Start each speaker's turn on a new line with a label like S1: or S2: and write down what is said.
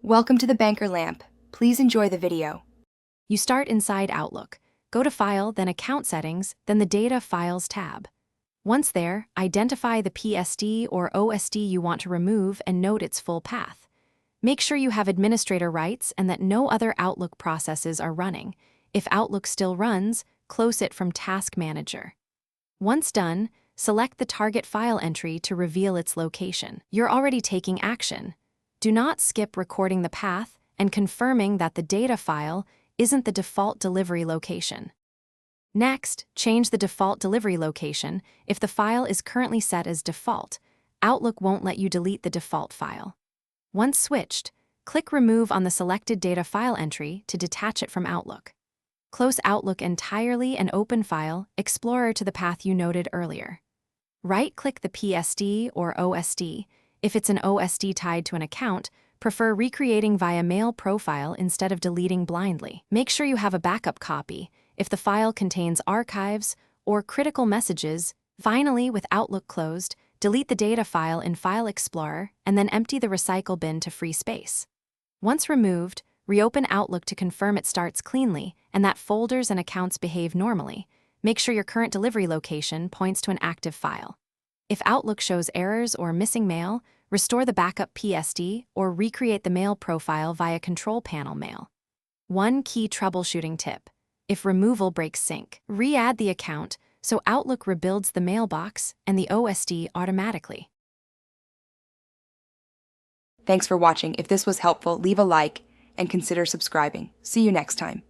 S1: Welcome to the Banker Lamp. Please enjoy the video.
S2: You start inside Outlook. Go to File, then Account Settings, then the Data Files tab. Once there, identify the PSD or OSD you want to remove and note its full path. Make sure you have administrator rights and that no other Outlook processes are running. If Outlook still runs, close it from Task Manager. Once done, select the target file entry to reveal its location. You're already taking action. Do not skip recording the path and confirming that the data file isn't the default delivery location. Next, change the default delivery location. If the file is currently set as default, Outlook won't let you delete the default file. Once switched, click Remove on the selected data file entry to detach it from Outlook. Close Outlook entirely and open File Explorer to the path you noted earlier. Right-click the PSD or OSD. If it's an OSD tied to an account, prefer recreating via mail profile instead of deleting blindly. Make sure you have a backup copy if the file contains archives or critical messages. Finally, with Outlook closed, delete the data file in File Explorer and then empty the recycle bin to free space. Once removed, reopen Outlook to confirm it starts cleanly and that folders and accounts behave normally. Make sure your current delivery location points to an active file. If Outlook shows errors or missing mail, restore the backup PSD or recreate the mail profile via Control Panel Mail. One key troubleshooting tip: if removal breaks sync, re-add the account so Outlook rebuilds the mailbox and the OSD automatically.
S1: Thanks for watching. If this was helpful, leave a like and consider subscribing. See you next time.